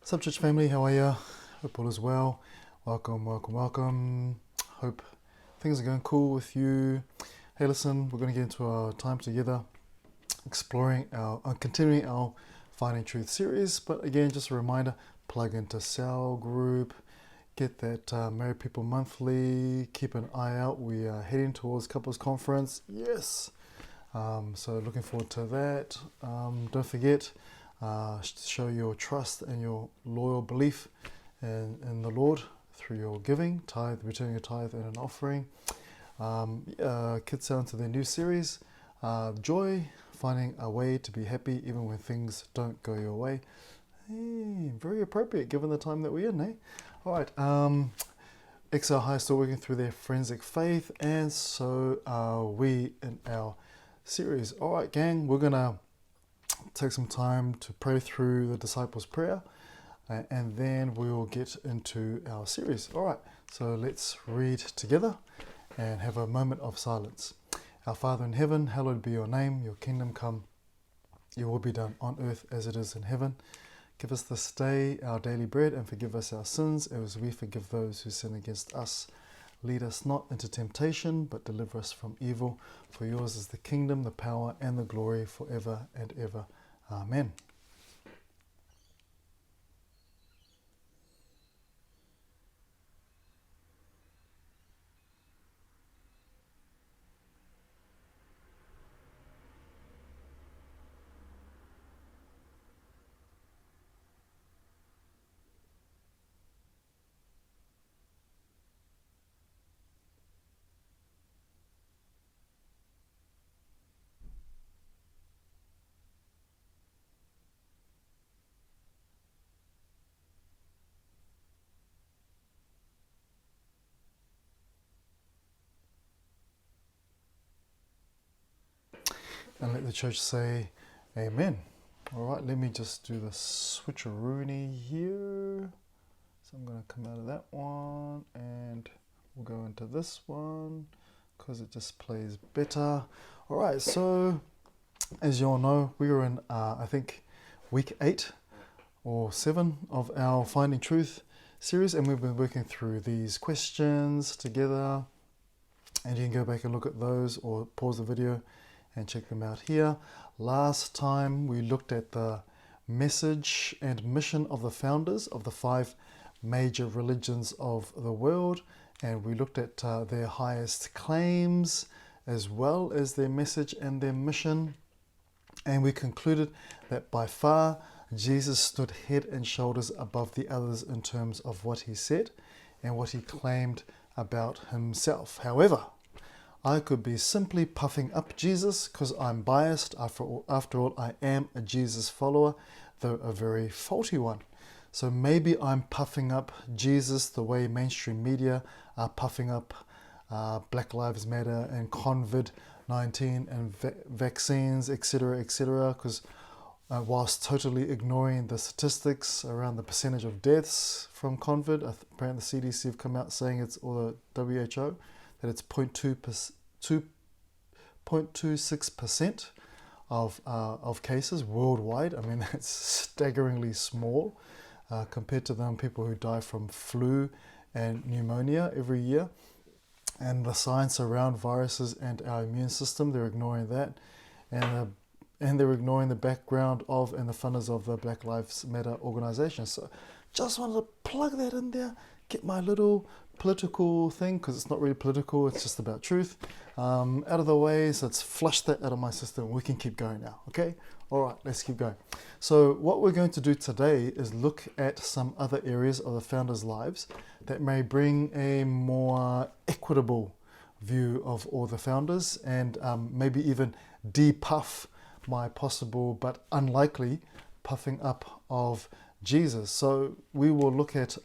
Sup, church family, how are you? Hope all is well. Welcome. Hope things are going cool with you. Hey, listen, we're going to get into our time together, continuing our Finding Truth series. But again, just a reminder, plug into cell group, get that Married People Monthly, keep an eye out. We are heading towards Couples Conference. Yes. So looking forward to that. Don't forget, show your trust and your loyal belief in the Lord through your giving, returning a tithe and an offering. Kids sound to their new series, Joy, finding a way to be happy even when things don't go your way. Hey, very appropriate given the time that we're in, eh? All right. XL High still working through their forensic faith, and so are we in our series. All right, gang, we're gonna take some time to pray through the disciples' prayer, and then we will get into our series. All right, so let's read together and have a moment of silence. Our Father in heaven, hallowed be your name. Your kingdom come, your will be done on earth as it is in heaven. Give us this day our daily bread, and forgive us our sins as we forgive those who sin against us. Lead us not into temptation, but deliver us from evil. For yours is the kingdom, the power, and the glory forever and ever. Amen. And let the church say amen. All right, let me just do the switcheroony here. So I'm going to come out of that one and we'll go into this one because it just plays better. All right, so as you all know, we are in, I think, week 8 or 7 of our Finding Truth series, and we've been working through these questions together. And you can go back and look at those or pause the video and check them out here. Last time we looked at the message and mission of the founders of the 5 major religions of the world, and we looked at their highest claims as well as their message and their mission, and we concluded that by far Jesus stood head and shoulders above the others in terms of what he said and what he claimed about himself. However, I could be simply puffing up Jesus because I'm biased. After all, I am a Jesus follower, though a very faulty one. So maybe I'm puffing up Jesus the way mainstream media are puffing up Black Lives Matter and COVID-19 and vaccines, etc., because whilst totally ignoring the statistics around the percentage of deaths from COVID, apparently the CDC have come out saying or the WHO, that it's 0.26% of cases worldwide. I mean, that's staggeringly small compared to the people who die from flu and pneumonia every year. And the science around viruses and our immune system, they're ignoring that. And they're ignoring the background of and the funders of the Black Lives Matter organization. So just wanted to plug that in there, get my little political thing, because it's not really political, it's just about truth, out of the way. So let's flush that out of my system. We can keep going now, okay? All right, let's keep going. So what we're going to do today is look at some other areas of the founders' lives that may bring a more equitable view of all the founders, and maybe even depuff my possible but unlikely puffing up of Jesus. So we will look at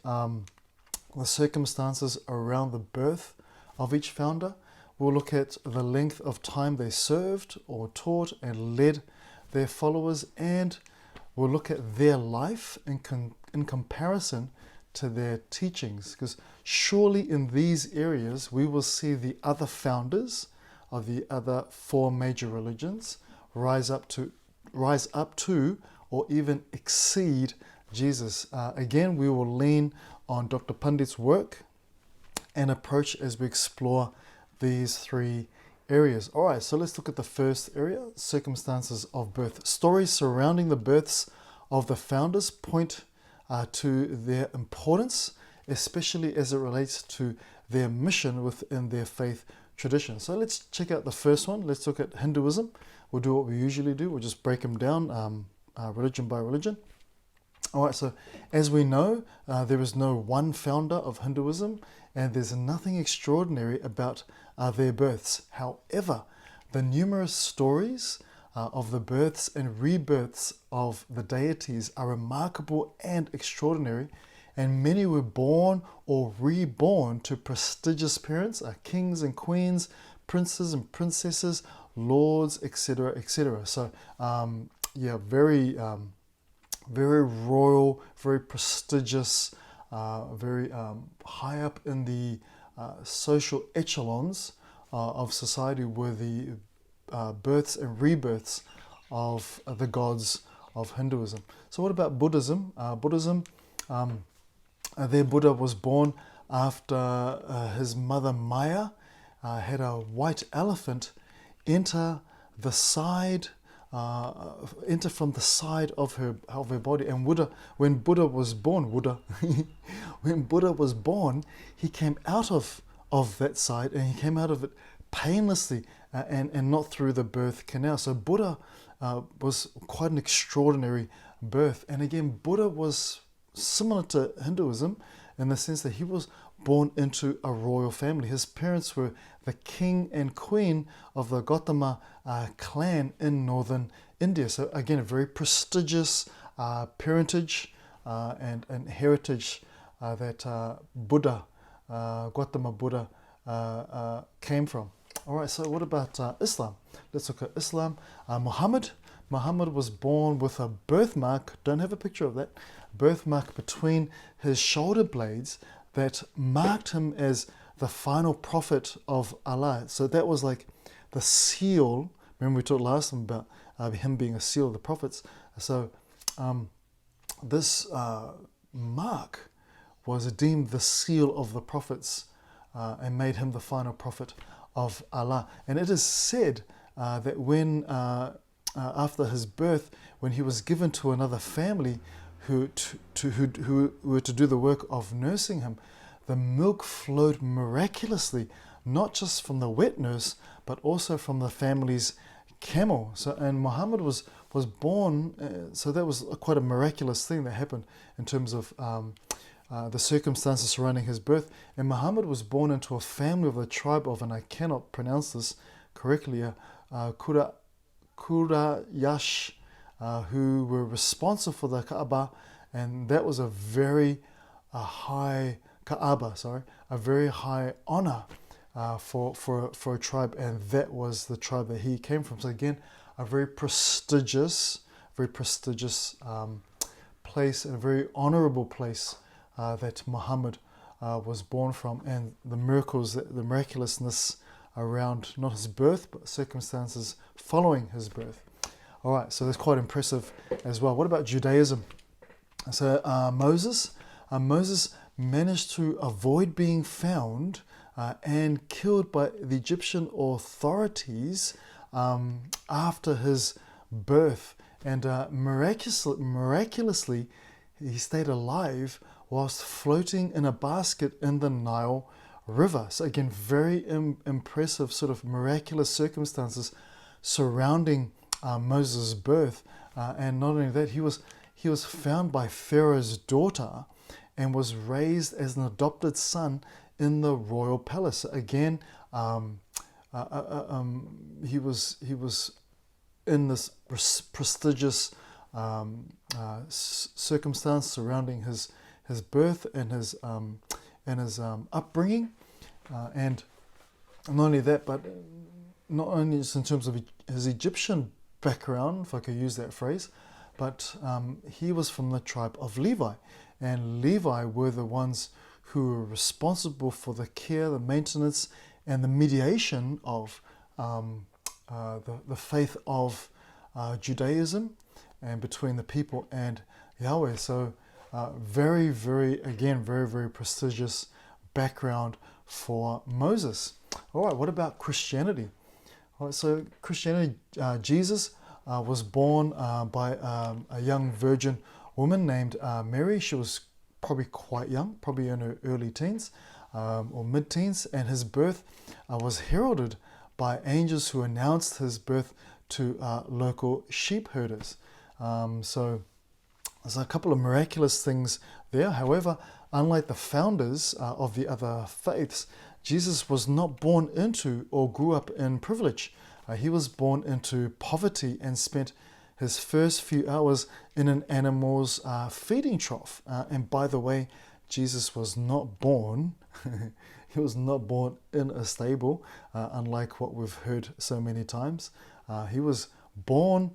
the circumstances around the birth of each founder. We'll look at the length of time they served or taught and led their followers, and we'll look at their life in comparison to their teachings, because surely in these areas we will see the other founders of the other 4 major religions rise up to or even exceed Jesus. Again, we will lean on Dr. Pandit's work and approach as we explore these three areas. All right, so let's look at the first area, circumstances of birth. Stories surrounding the births of the founders point to their importance, especially as it relates to their mission within their faith tradition. So let's check out the first one. Let's look at Hinduism. We'll do what we usually do. We'll just break them down religion by religion. All right, so as we know, there is no one founder of Hinduism, and there's nothing extraordinary about their births. However, the numerous stories of the births and rebirths of the deities are remarkable and extraordinary, and many were born or reborn to prestigious parents, kings and queens, princes and princesses, lords, etc., etc. So, very royal, very prestigious, very high up in the social echelons of society were the births and rebirths of the gods of Hinduism. So what about Buddhism? Their Buddha was born after his mother Maya had a white elephant enter from the side of her body. And when Buddha was born, he came out of that side, and he came out of it painlessly and not through the birth canal. So Buddha was quite an extraordinary birth. And again, Buddha was similar to Hinduism in the sense that he was born into a royal family. His parents were the king and queen of the Gautama clan in northern India. So again, a very prestigious parentage and heritage that Gautama Buddha came from. All right, so what about Islam? Let's look at Islam. Muhammad was born with a birthmark, don't have a picture of that, birthmark between his shoulder blades that marked him as the final prophet of Allah. So that was like the seal. Remember we talked last time about him being a seal of the prophets. So this mark was deemed the seal of the prophets and made him the final prophet of Allah. And it is said that when after his birth, when he was given to another family who were to do the work of nursing him, the milk flowed miraculously, not just from the wet nurse, but also from the family's camel. So, and Muhammad was born, so that was quite a miraculous thing that happened in terms of the circumstances surrounding his birth. And Muhammad was born into a family of the tribe of, and I cannot pronounce this correctly, Quraysh, who were responsible for the Kaaba, and that was a very high honor for a tribe, and that was the tribe that he came from. So again, a very prestigious place, and a very honorable place that Muhammad was born from, and the miraculousness around not his birth, but circumstances following his birth. All right, so that's quite impressive as well. What about Judaism? So Moses managed to avoid being found and killed by the Egyptian authorities after his birth, and miraculously he stayed alive whilst floating in a basket in the Nile River. So again, very impressive sort of miraculous circumstances surrounding Moses' birth, and not only that, he was found by Pharaoh's daughter and was raised as an adopted son in the royal palace. Again, he was in this prestigious circumstance surrounding his birth and his upbringing, and not only that, but not only just in terms of his Egyptian background, if I could use that phrase, but he was from the tribe of Levi, and Levi were the ones who were responsible for the care, the maintenance, and the mediation of the faith of Judaism, and between the people and Yahweh. So Very, very, again, very, very prestigious background for Moses. All right, what about Christianity? All right, so Christianity, Jesus was born by a young virgin woman named Mary. She was probably quite young, probably in her early teens or mid-teens, and his birth was heralded by angels who announced his birth to local sheep herders. So there's a couple of miraculous things there. However, unlike the founders of the other faiths, Jesus was not born into or grew up in privilege. He was born into poverty and spent his first few hours in an animal's feeding trough. And by the way, Jesus was not born, he was not born in a stable, unlike what we've heard so many times. He was born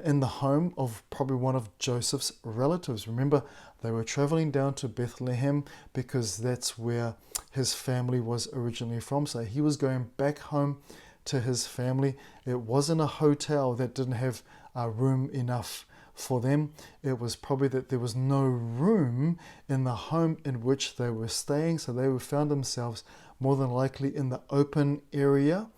in the home of probably one of Joseph's relatives. Remember, they were traveling down to Bethlehem because that's where his family was originally from. So he was going back home to his family. It wasn't a hotel that didn't have room enough for them. It was probably that there was no room in the home in which they were staying. So they found themselves more than likely in the open area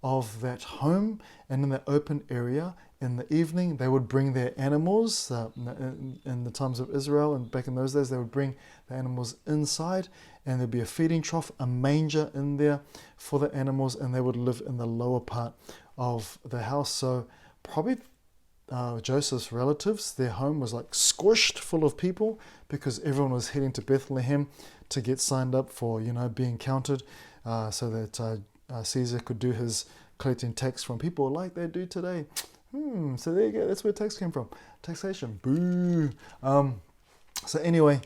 of that home, and in the open area in the evening they would bring their animals. In the times of Israel and back in those days, they would bring the animals inside, and there'd be a feeding trough, a manger in there for the animals, and they would live in the lower part of the house. So probably Joseph's relatives, their home was like squished full of people because everyone was heading to Bethlehem to get signed up for, being counted, so that Caesar could do his collecting tax from people like they do today. So there you go. That's where tax came from. Taxation. Boo. So anyway,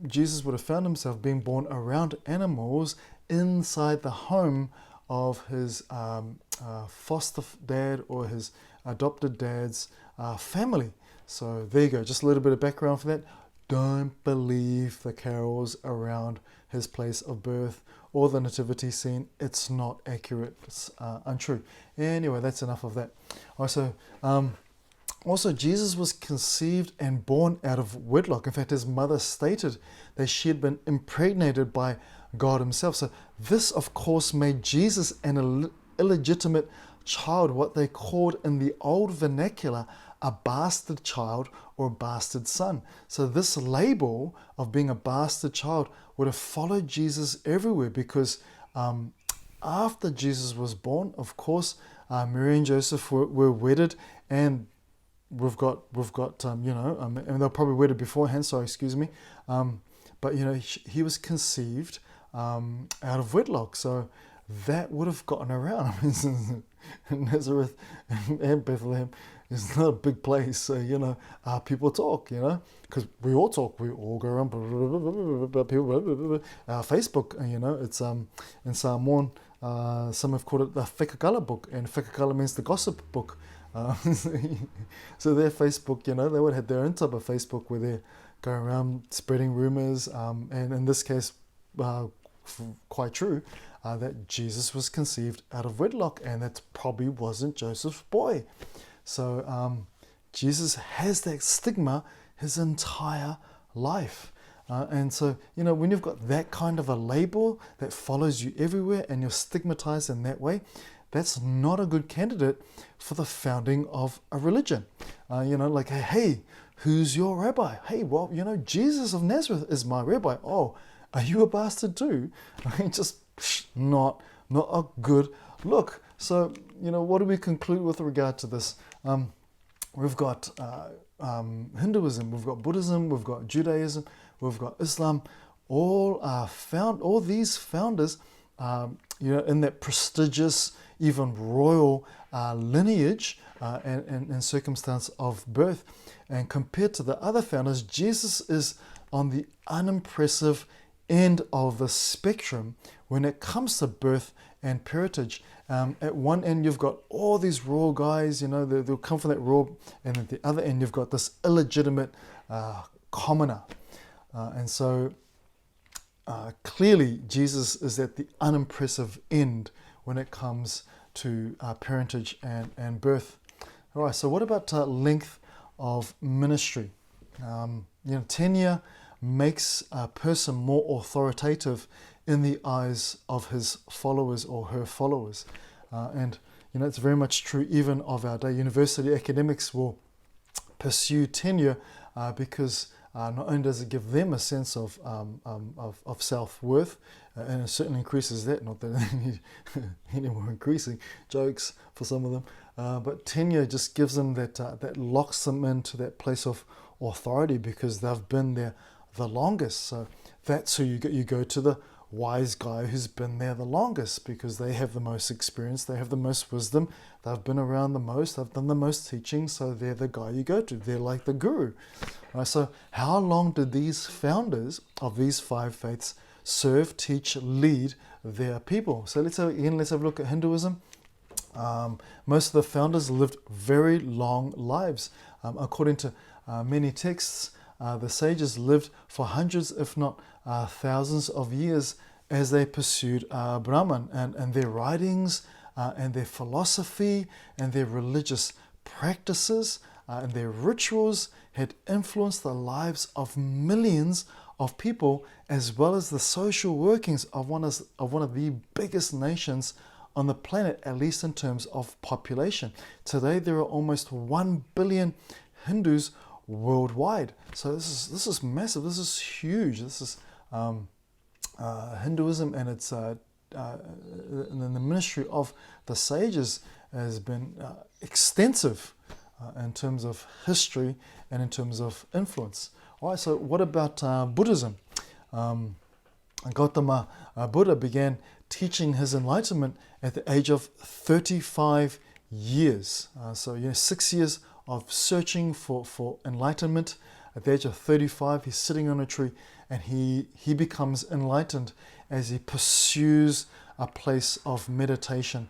Jesus would have found himself being born around animals inside the home of his foster dad or his adopted dad's family. So there you go. Just a little bit of background for that. Don't believe the carols around his place of birth or the nativity scene. It's not accurate. It's untrue. Anyway, that's enough of that. Also, Jesus was conceived and born out of wedlock. In fact, his mother stated that she had been impregnated by God himself. So this, of course, made Jesus an illegitimate child, what they called in the old vernacular a bastard child or bastard son. So this label of being a bastard child would have followed Jesus everywhere, because after Jesus was born, of course, Mary and Joseph were wedded, and we've got and they're probably wedded beforehand. So excuse me, but he was conceived out of wedlock. So that would have gotten around. Nazareth and Bethlehem is not a big place, so people talk, because we all talk, we all go around people, Facebook, it's in Samoan, some have called it the whakakala book, and whakakala means the gossip book. So their Facebook, they would have their own type of Facebook where they go around spreading rumors, and in this case, quite true, that Jesus was conceived out of wedlock, and that probably wasn't Joseph's boy. So Jesus has that stigma his entire life. And so, when you've got that kind of a label that follows you everywhere and you're stigmatized in that way, that's not a good candidate for the founding of a religion. Like, hey, who's your rabbi? Hey, well, Jesus of Nazareth is my rabbi. Oh, are you a bastard too? Just not a good look. So, what do we conclude with regard to this? We've got Hinduism, we've got Buddhism, we've got Judaism, we've got Islam. All these founders, in that prestigious, even royal lineage and circumstance of birth. And compared to the other founders, Jesus is on the unimpressive end of the spectrum when it comes to birth and parentage. At one end, you've got all these royal guys, they'll come from that royal, and at the other end, you've got this illegitimate commoner. And so clearly, Jesus is at the unimpressive end when it comes to parentage and birth. All right, so what about length of ministry? Tenure makes a person more authoritative in the eyes of his followers or her followers. And it's very much true even of our day. University academics will pursue tenure because not only does it give them a sense of self-worth, and it certainly increases that, not that they need any more increasing jokes for some of them, but tenure just gives them that locks them into that place of authority because they've been there the longest. So that's who you go to, the wise guy who's been there the longest, because they have the most experience, they have the most wisdom, they've been around the most, they've done the most teaching, so they're the guy you go to. They're like the guru. So how long did these founders of these 5 faiths serve, teach, lead their people? So let's have a look at Hinduism. Most of the founders lived very long lives. According to many texts, the sages lived for hundreds, if not thousands of years as they pursued Brahman, and their writings and their philosophy and their religious practices and their rituals had influenced the lives of millions of people, as well as the social workings of one of the biggest nations on the planet, at least in terms of population. Today there are almost 1 billion Hindus worldwide. So this is massive. This is huge. This is Hinduism, and it's and the ministry of the sages has been extensive in terms of history and in terms of influence. All right. So what about Buddhism? Gautama Buddha began teaching his enlightenment at the age of 35 years. 6 years of searching for enlightenment. At the age of 35, he's sitting on a tree, and he becomes enlightened as he pursues a place of meditation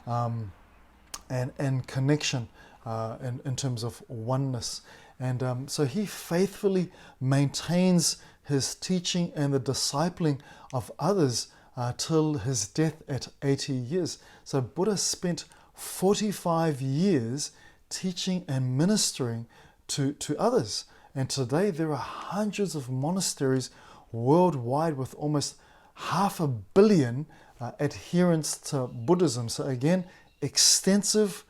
and connection in terms of oneness. And so he faithfully maintains his teaching and the discipling of others till his death at 80 years. So Buddha spent 45 years teaching and ministering to others. And today there are hundreds of monasteries worldwide with almost 500 million adherents to Buddhism. So again, extensive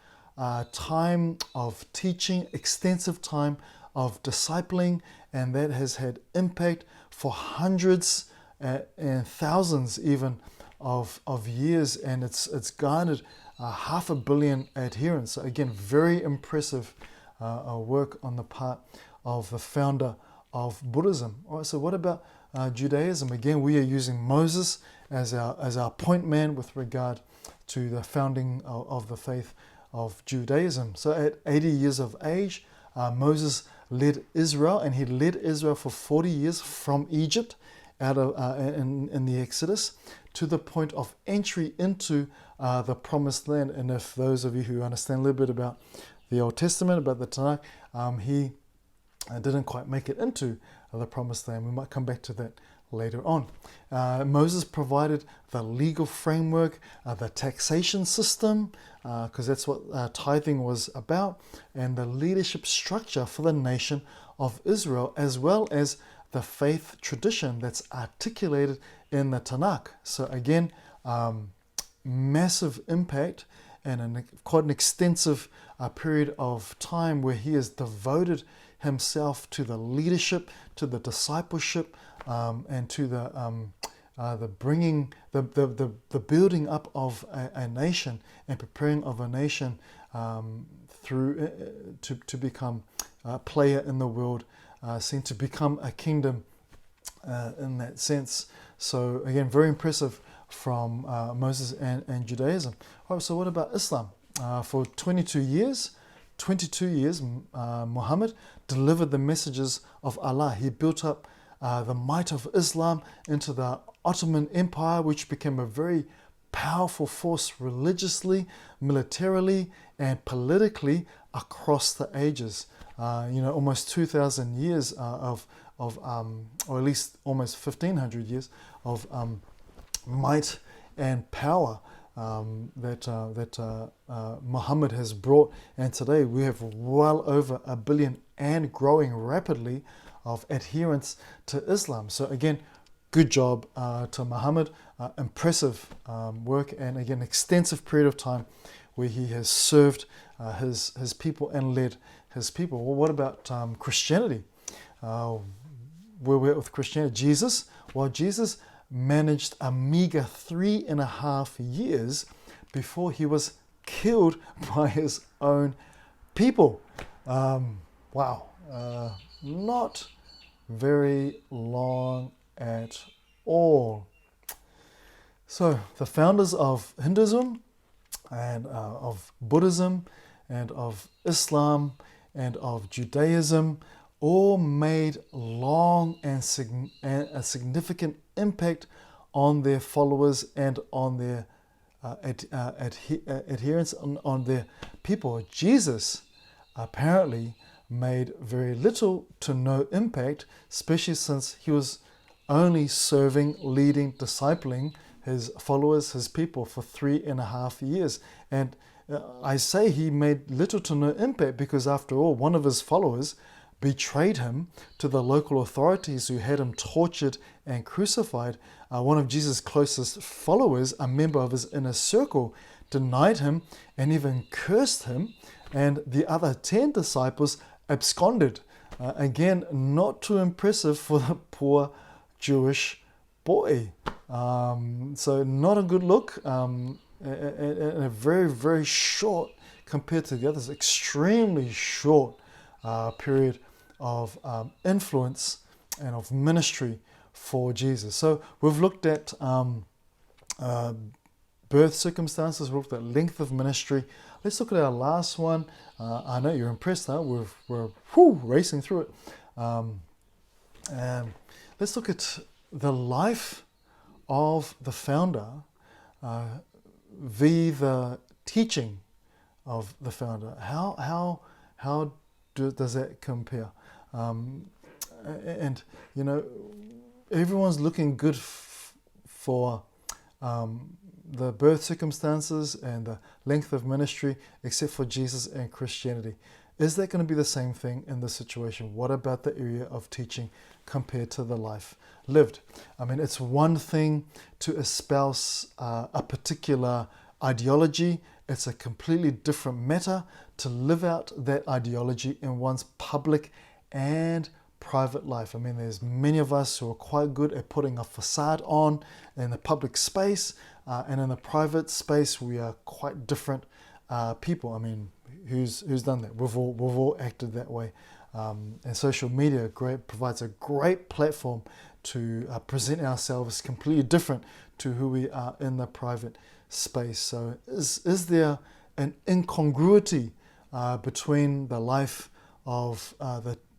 time of teaching, extensive time of discipling, and that has had impact for hundreds and thousands even of years, and it's garnered 500 million adherents. So again, very impressive work on the part of the founder of Buddhism. All right, so what about Judaism? Again, we are using Moses as our point man with regard to the founding of the faith of Judaism. So at 80 years of age, Moses led Israel, and he led Israel for 40 years from Egypt out of in the Exodus to the point of entry into the Promised Land. And if those of you who understand a little bit about the Old Testament, about the Tanakh, he didn't quite make it into the Promised Land. We might come back to that later on. Moses provided the legal framework, the taxation system, because that's what tithing was about, and the leadership structure for the nation of Israel, as well as the faith tradition that's articulated in the Tanakh. So again, massive impact and quite an extensive period of time where he has devoted himself to the leadership, to the discipleship, and to the bringing, the building up of a nation and preparing of a nation through to become a player in the world, seen to become a kingdom in that sense. So again, very impressive from Moses and Judaism. All right, so what about Islam? For 22 years, Muhammad delivered the messages of Allah. He built up the might of Islam into the Ottoman Empire, which became a very powerful force religiously, militarily, and politically across the ages. Almost 2,000 years or at least almost 1,500 years of might and power Muhammad has brought, and today we have well over 1 billion and growing rapidly of adherents to Islam. So again, good job to Muhammad. Impressive work, and again, extensive period of time where he has served his people and led his people. Well, what about Christianity? Where we're at with Christianity, Jesus managed a meager 3.5 years before he was killed by his own people. Wow, not very long at all. So the founders of Hinduism and of Buddhism and of Islam and of Judaism all made long and a significant impact on their followers and on their adherents, on their people. Jesus apparently made very little to no impact, especially since he was only serving, leading, discipling his followers, his people, for 3.5 years. And I say he made little to no impact because, after all, one of his followers betrayed him to the local authorities who had him tortured and crucified. One of Jesus' closest followers, a member of his inner circle, denied him and even cursed him, and the other 10 disciples absconded. Again, not too impressive for the poor Jewish boy. So not a good look, and a very, very short, compared to the others, extremely short period of influence and of ministry for Jesus. So we've looked at birth circumstances, we've looked at length of ministry. Let's look at our last one. I know you're impressed now. We're racing through it. Let's look at the life of the founder via the teaching of the founder. How does that compare? And you know, everyone's looking good for the birth circumstances and the length of ministry, except for Jesus and Christianity. Is that going to be the same thing in this situation? What about the area of teaching compared to the life lived? I mean, it's one thing to espouse a particular ideology. It's a completely different matter to live out that ideology in one's public and private life. I mean, there's many of us who are quite good at putting a facade on in the public space, and in the private space we are quite different people. I mean, who's done that? We've all acted that way, and social media provides a great platform to present ourselves completely different to who we are in the private space. So is there an incongruity between the life of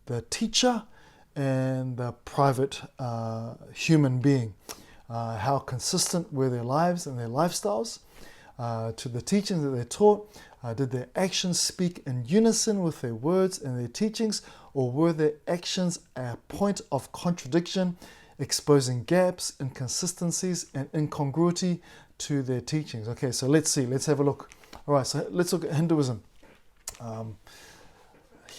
the teacher and the private human being? How consistent were their lives and their lifestyles to the teachings that they taught? Did their actions speak in unison with their words and their teachings, or were their actions a point of contradiction, exposing gaps, inconsistencies, and incongruity to their teachings? Okay, so let's have a look. All right, so let's look at Hinduism.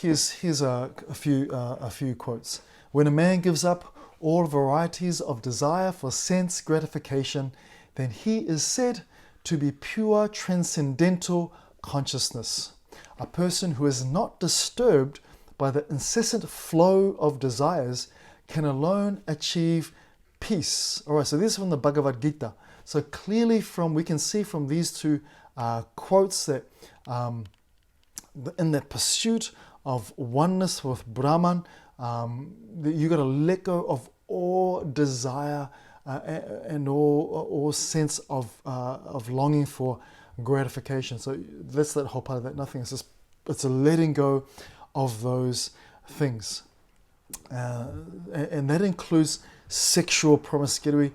Here's a few quotes. When a man gives up all varieties of desire for sense gratification, then he is said to be pure transcendental consciousness. A person who is not disturbed by the incessant flow of desires can alone achieve peace. All right, so this is from the Bhagavad Gita. So clearly we can see from these two quotes that in the pursuit of oneness with Brahman, you got to let go of all desire and all sense of longing for gratification. So that's that whole part of that nothing. It's a letting go of those things, and that includes sexual promiscuity,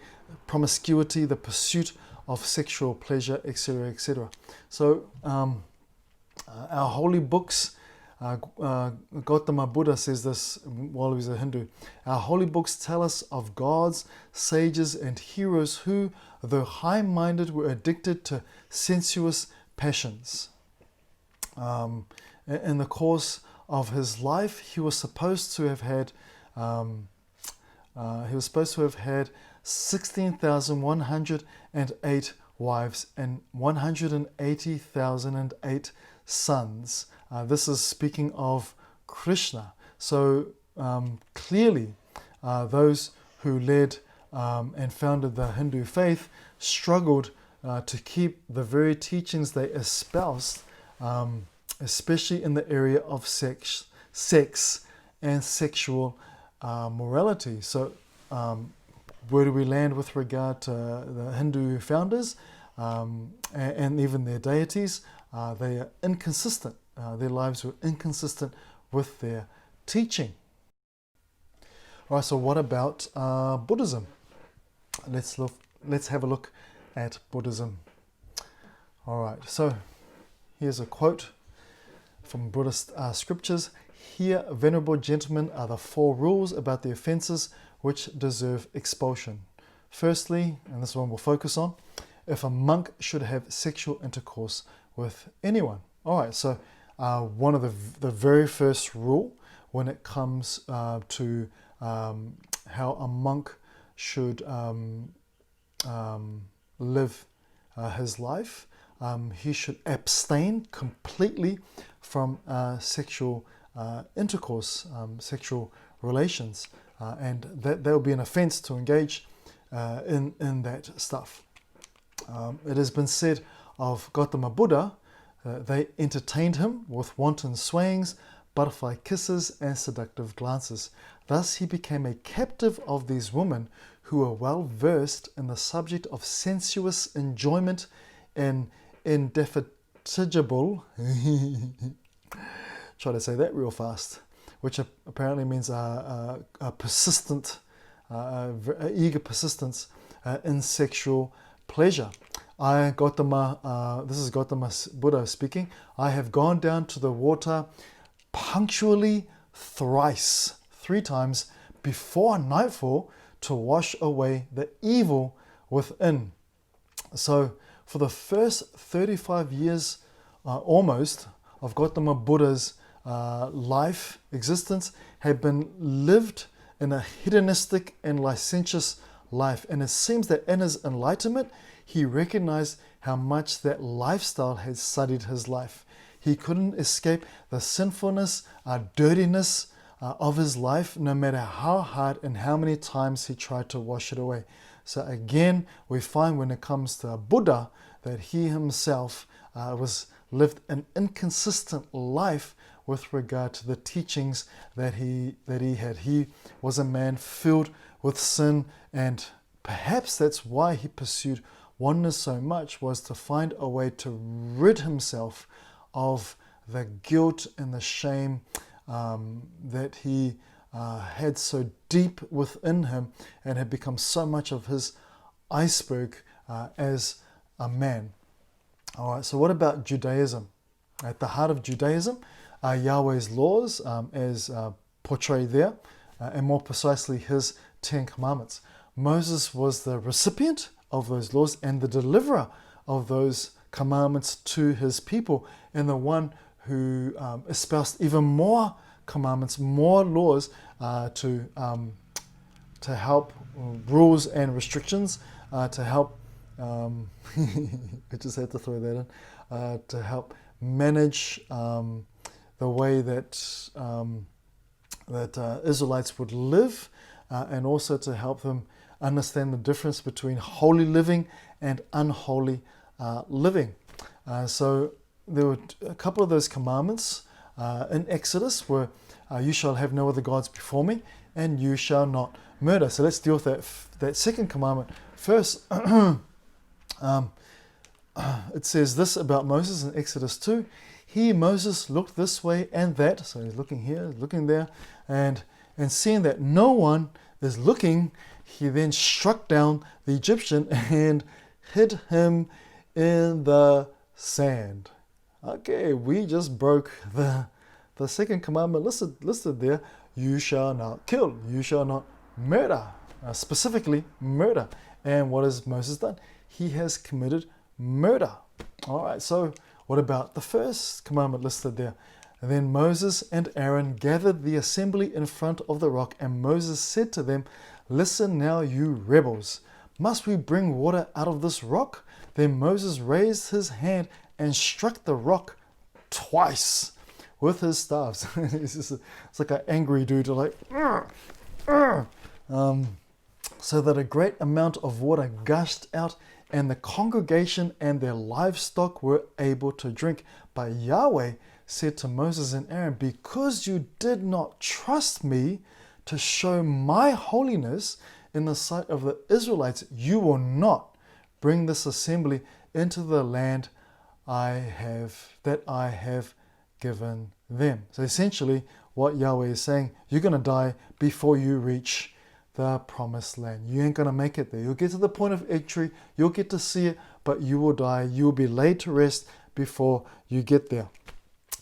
the pursuit of sexual pleasure, etc., etc. So our holy books, Gautama Buddha says this while he was a Hindu. Our holy books tell us of gods, sages, and heroes who, though high-minded, were addicted to sensuous passions. In the course of his life, he was supposed to have had 16,108 wives and 180,008 sons. This is speaking of Krishna. So clearly, those who led and founded the Hindu faith struggled to keep the very teachings they espoused, especially in the area of sex and sexual morality. So where do we land with regard to the Hindu founders and even their deities? They are inconsistent. Their lives were inconsistent with their teaching. All right, so what about Buddhism? Let's have a look at Buddhism. All right, so here's a quote from Buddhist scriptures. Here, venerable gentlemen, are the 4 rules about the offenses which deserve expulsion. Firstly, and this one we'll focus on, if a monk should have sexual intercourse with anyone. All right, so one of the very first rule when it comes to how a monk should live his life, he should abstain completely from sexual intercourse, sexual relations, and that will be an offense to engage in that stuff. It has been said of Gautama Buddha, they entertained him with wanton swayings, butterfly kisses, and seductive glances. Thus he became a captive of these women who were well versed in the subject of sensuous enjoyment and indefatigable try to say that real fast, which apparently means a persistent, eager persistence in sexual pleasure. This is Gautama Buddha speaking. I have gone down to the water punctually 3 times before nightfall to wash away the evil within. So for the first 35 years almost of Gautama Buddha's life, existence, had been lived in a hedonistic and licentious life. And it seems that in his enlightenment, he recognized how much that lifestyle had sullied his life. He couldn't escape the sinfulness, dirtiness of his life, no matter how hard and how many times he tried to wash it away. So again, we find when it comes to Buddha that he himself lived an inconsistent life with regard to the teachings that he had. He was a man filled with sin, and perhaps that's why he pursued oneness so much, was to find a way to rid himself of the guilt and the shame that he had so deep within him and had become so much of his iceberg as a man. All right, so what about Judaism? At the heart of Judaism are Yahweh's laws as portrayed there, and more precisely his 10 commandments. Moses was the recipient of those laws and the deliverer of those commandments to his people, and the one who espoused even more commandments, more laws to help, rules and restrictions to help I just had to throw that in, to help manage the way that Israelites would live, and also to help them understand the difference between holy living and unholy living. So there were a couple of those commandments in Exodus were, you shall have no other gods before me, and you shall not murder. So let's deal with that second commandment first. It says this about Moses in Exodus 2. He, Moses, looked this way and that. So he's looking here, looking there, and seeing that no one is looking, he then struck down the Egyptian and hid him in the sand. Okay, we just broke the second commandment listed there. You shall not kill. You shall not murder. specifically murder. And what has Moses done? He has committed murder. All right, so what about the first commandment listed there? And then Moses and Aaron gathered the assembly in front of the rock, and Moses said to them, "Listen now, you rebels. Must we bring water out of this rock?" Then Moses raised his hand and struck the rock twice with his staves. It's like an angry dude, like, so that a great amount of water gushed out, and the congregation and their livestock were able to drink. But Yahweh said to Moses and Aaron, "Because you did not trust me to show my holiness in the sight of the Israelites, you will not bring this assembly into the land that I have given them." So essentially what Yahweh is saying, you're going to die before you reach the promised land. You ain't going to make it there. You'll get to the point of victory, you'll get to see it, but you will die. You will be laid to rest before you get there.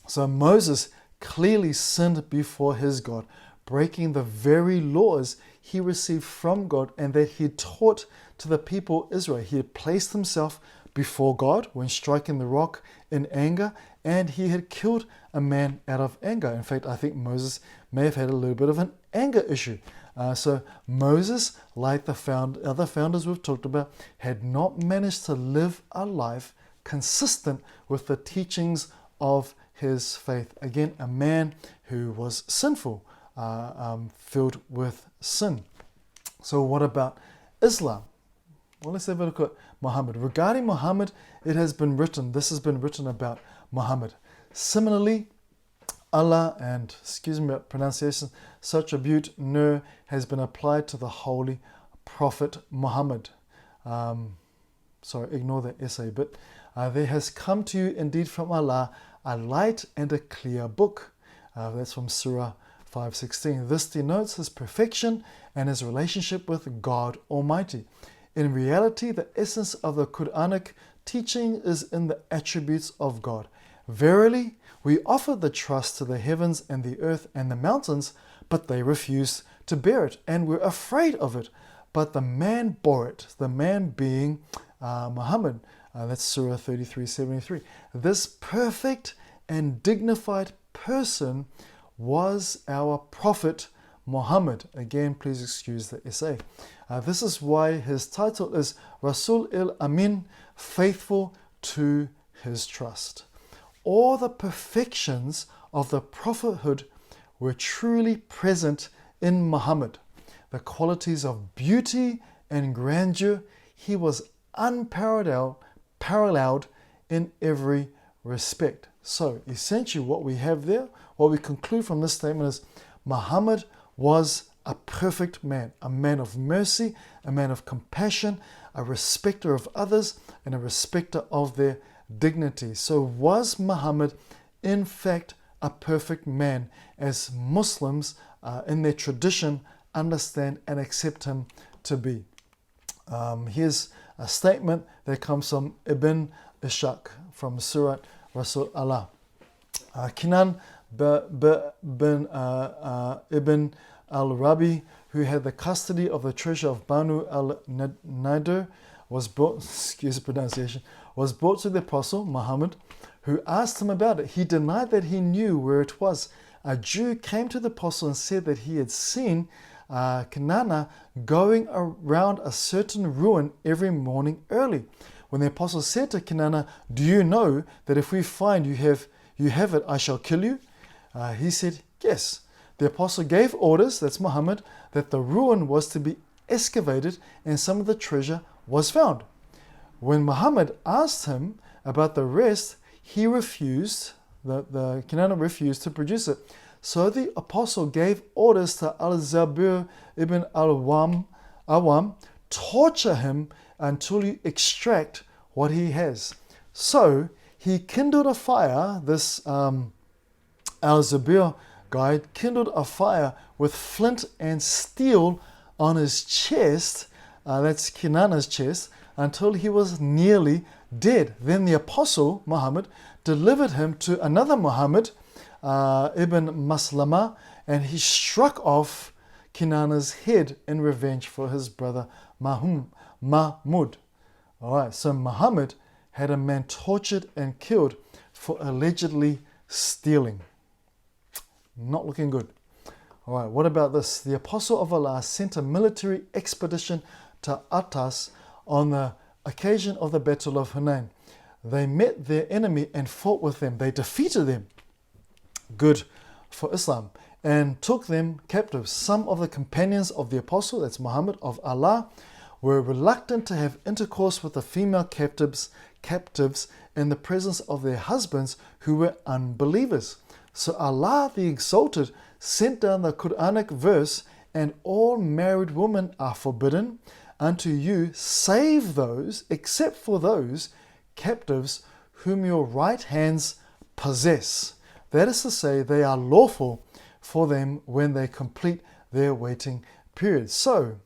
So Moses clearly sinned before his God, breaking the very laws he received from God and that he taught to the people Israel. He had placed himself before God when striking the rock in anger, and he had killed a man out of anger. In fact, I think Moses may have had a little bit of an anger issue. So Moses, like the other founders we've talked about, had not managed to live a life consistent with the teachings of his faith. Again, a man who was sinful, filled with sin. So what about Islam? Well, let's have a look at Muhammad. Regarding Muhammad, this has been written about Muhammad. Similarly, Allah, and excuse me about pronunciation, such attribute Nur has been applied to the holy prophet Muhammad. Sorry, ignore that essay bit. There has come to you indeed from Allah a light and a clear book. That's from Surah 5:16. This denotes his perfection and his relationship with God Almighty. In reality, the essence of the Quranic teaching is in the attributes of God. Verily, we offered the trust to the heavens and the earth and the mountains, but they refused to bear it and were afraid of it. But the man bore it, the man being Muhammad. That's Surah 33:73. This perfect and dignified person was our prophet Muhammad. Again, please excuse the essay. This is why his title is Rasul il-Amin, faithful to his trust. All the perfections of the prophethood were truly present in Muhammad. The qualities of beauty and grandeur, he was unparalleled in every respect. So essentially what we have there, what we conclude from this statement is Muhammad was a perfect man, a man of mercy, a man of compassion, a respecter of others, and a respecter of their dignity. So was Muhammad in fact a perfect man, as Muslims in their tradition understand and accept him to be? Here's a statement that comes from Ibn Ishaq from Surah Rasul Allah. Kinan bin Ibn al-Rabi, who had the custody of the treasure of Banu al-Nadir, was brought to the Apostle Muhammad, who asked him about it. He denied that he knew where it was. A Jew came to the Apostle and said that he had seen Kinana going around a certain ruin every morning early. When the Apostle said to Kinana, "Do you know that if we find you have it, I shall kill you?" He said, "Yes." The Apostle gave orders, that's Muhammad, that the ruin was to be excavated and some of the treasure was found. When Muhammad asked him about the rest, he refused, the Kinana refused to produce it. So the Apostle gave orders to Al-Zabir ibn Awam, torture him until you extract what he has. So he kindled a fire, this Al-Zabir guy kindled a fire with flint and steel on his chest, that's Kinana's chest, until he was nearly dead. Then the Apostle Muhammad delivered him to another Muhammad, Ibn Maslama, and he struck off Kinana's head in revenge for his brother Mahmud. Alright, so Muhammad had a man tortured and killed for allegedly stealing. Not looking good. Alright, what about this? The Apostle of Allah sent a military expedition to Atas on the occasion of the Battle of Hunain. They met their enemy and fought with them. They defeated them. Good for Islam. And took them captives. Some of the companions of the Apostle, that's Muhammad, of Allah, were reluctant to have intercourse with the female captives in the presence of their husbands who were unbelievers. So Allah the Exalted sent down the Quranic verse, and all married women are forbidden unto you, save those, except for those captives whom your right hands possess. That is to say, they are lawful for them when they complete their waiting period. So,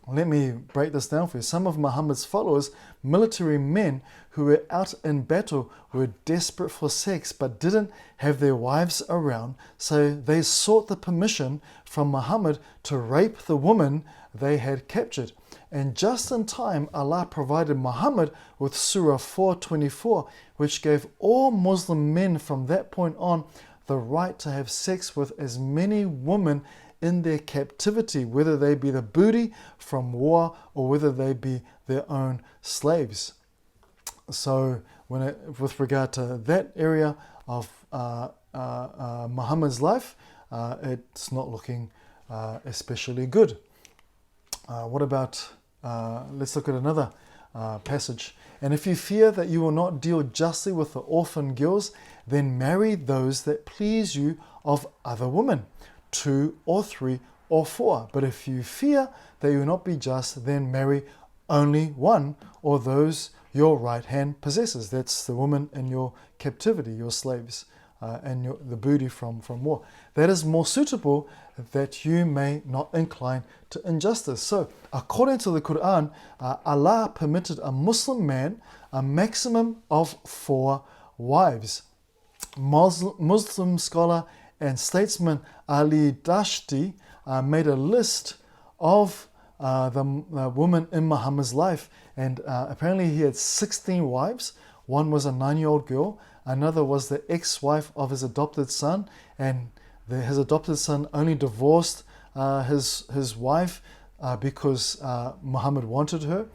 let me break this down for you. Some of Muhammad's followers, military men who were out in battle, were desperate for sex but didn't have their wives around, so they sought the permission from Muhammad to rape the woman they had captured. And just in time, Allah provided Muhammad with Surah 4:24, which gave all Muslim men from that point on the right to have sex with as many women in their captivity, whether they be the booty from war or whether they be their own slaves. So with regard to that area of Muhammad's life, it's not looking especially good. What about, let's look at another passage. And if you fear that you will not deal justly with the orphan girls, then marry those that please you of other women, 2 or 3 or 4. But if you fear that you will not be just, then marry only one, or those your right hand possesses. That's the woman in your captivity, your slaves, and the booty from war. That is more suitable, that you may not incline to injustice. So, according to the Quran, Allah permitted a Muslim man a maximum of 4 wives. Muslim scholar and statesman Ali Dashti made a list of the woman in Muhammad's life, and apparently he had 16 wives. One was a 9-year-old girl, another was the ex-wife of his adopted son, and his adopted son only divorced his wife because Muhammad wanted her.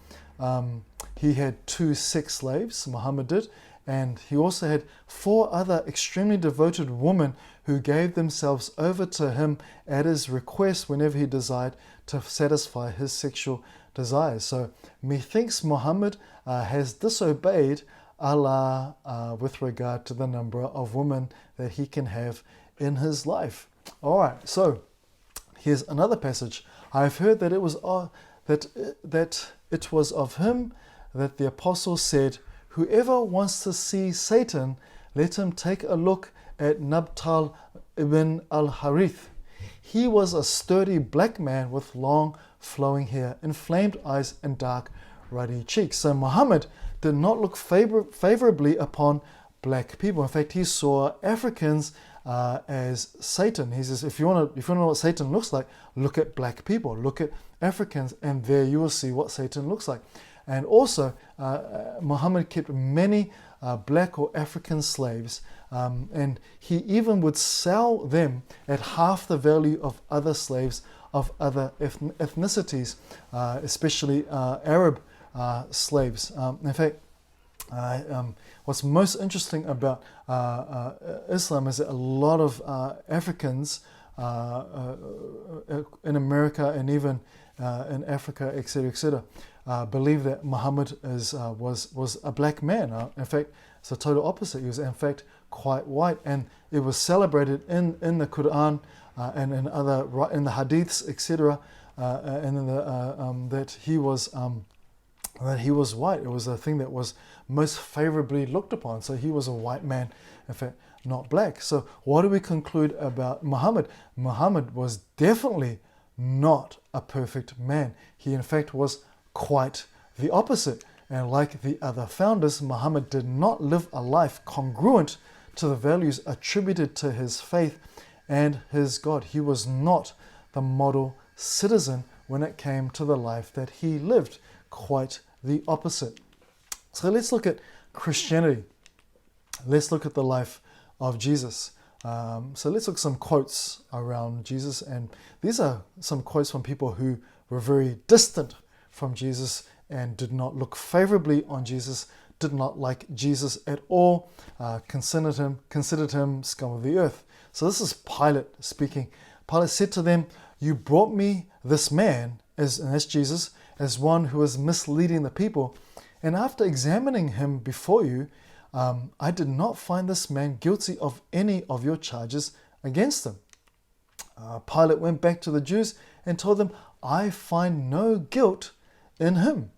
He had 2 sex slaves, Muhammad did, and he also had 4 other extremely devoted women who gave themselves over to him at his request whenever he desired to satisfy his sexual desires. So methinks Muhammad has disobeyed Allah with regard to the number of women that he can have in his life. All right, so here's another passage. I have heard that it was of him that the apostle said, "Whoever wants to see Satan, let him take a look at Nabtal ibn al-Harith. He was a sturdy black man with long flowing hair, inflamed eyes, and dark ruddy cheeks." So Muhammad did not look favorably upon black people. In fact, he saw Africans as Satan. He says, if you want to know what Satan looks like, look at black people, look at Africans, and there you will see what Satan looks like. And also, Muhammad kept many black or African slaves, and he even would sell them at half the value of other slaves of other ethnicities, especially Arab slaves. In fact, what's most interesting about Islam is that a lot of Africans in America and even in Africa, etc., believe that Muhammad was a black man. In fact, it's the total opposite. He was in fact quite white, and it was celebrated in the Quran and in the Hadiths, etc., and in that he was white. It was a thing that was most favorably looked upon. So he was a white man, in fact, not black. So what do we conclude about Muhammad? Muhammad was definitely not a perfect man. He in fact was quite the opposite. And like the other founders, Muhammad did not live a life congruent to the values attributed to his faith and his God. He was not the model citizen when it came to the life that he lived. Quite the opposite. So let's look at Christianity. Let's look at the life of Jesus. So let's look at some quotes around Jesus. And these are some quotes from people who were very distant from Jesus and did not look favorably on Jesus, did not like Jesus at all, considered him scum of the earth. So this is Pilate speaking. Pilate said to them, "You brought me this man," and that's Jesus, "as one who is misleading the people. And after examining him before you, I did not find this man guilty of any of your charges against him." Pilate went back to the Jews and told them, "I find no guilt in him.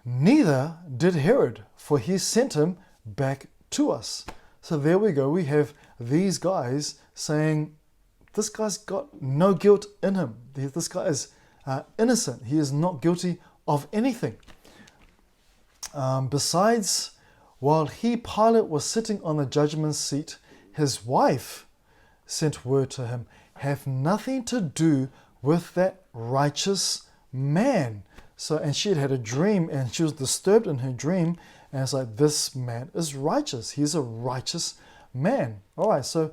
Neither did Herod, for he sent him back to us." So there we go. We have these guys saying, this guy's got no guilt in him. This guy is innocent. He is not guilty of anything. Besides, while Pilate was sitting on the judgment seat, his wife sent word to him, "Have nothing to do with that righteous man." So, and she had a dream, and she was disturbed in her dream, and it's like, this man is righteous. He's a righteous man. All right, so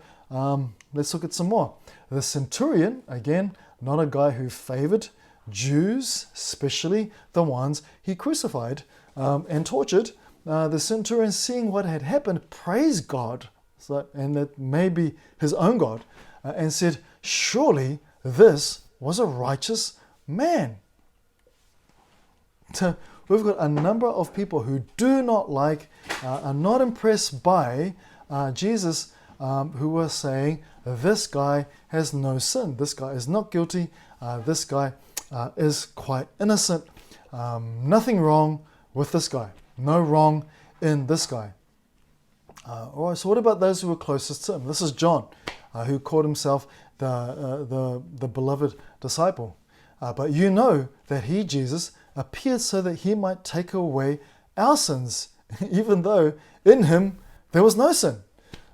let's look at some more. The centurion, again, not a guy who favored Jews, especially the ones he crucified and tortured. The centurion, seeing what had happened, praised God, and that may be his own God, and said, "Surely this was a righteous man." So we've got a number of people who do not like, are not impressed by Jesus, who are saying, this guy has no sin. This guy is not guilty. This guy is quite innocent. Nothing wrong with this guy. No wrong in this guy. All right, so what about those who were closest to him? This is John, who called himself the beloved disciple. But you know that he, Jesus, appeared so that he might take away our sins, even though in him there was no sin.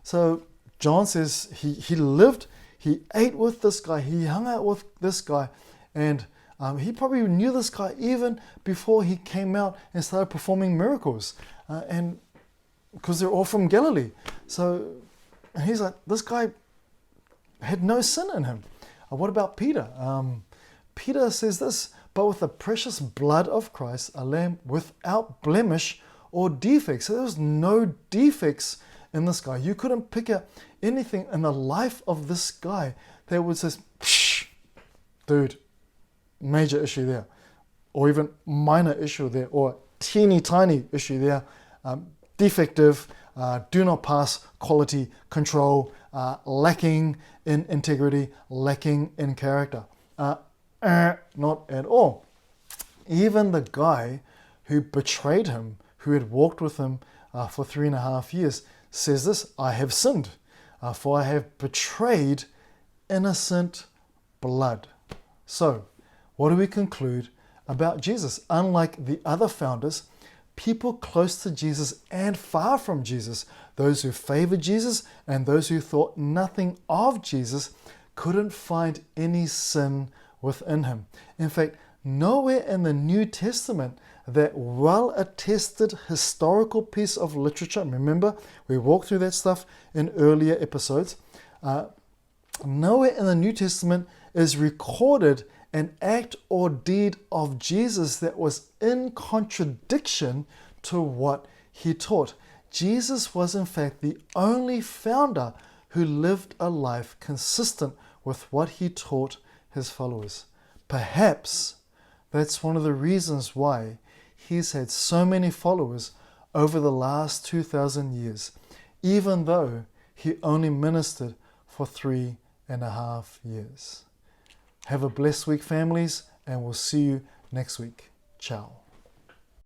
So John says he lived, he ate with this guy, he hung out with this guy, and he probably knew this guy even before he came out and started performing miracles, and because they're all from Galilee. So he's like, this guy had no sin in him. What about Peter? Peter says this, "But with the precious blood of Christ, a lamb without blemish or defects." So there was no defects in this guy. You couldn't pick out anything in the life of this guy that would say, dude, major issue there, or even minor issue there, or teeny tiny issue there, defective, do not pass quality control, lacking in integrity, lacking in character. Not at all. Even the guy who betrayed him, who had walked with him for 3.5 years, says this, "I have sinned, for I have betrayed innocent blood." So, what do we conclude about Jesus? Unlike the other founders, people close to Jesus and far from Jesus, those who favored Jesus and those who thought nothing of Jesus, couldn't find any sin within him. In fact, nowhere in the New Testament, that well-attested historical piece of literature, remember, we walked through that stuff in earlier episodes, nowhere in the New Testament is recorded an act or deed of Jesus that was in contradiction to what he taught. Jesus was in fact the only founder who lived a life consistent with what he taught his followers. Perhaps that's one of the reasons why he's had so many followers over the last 2,000 years, even though he only ministered for 3.5 years. Have a blessed week, families, and we'll see you next week. Ciao.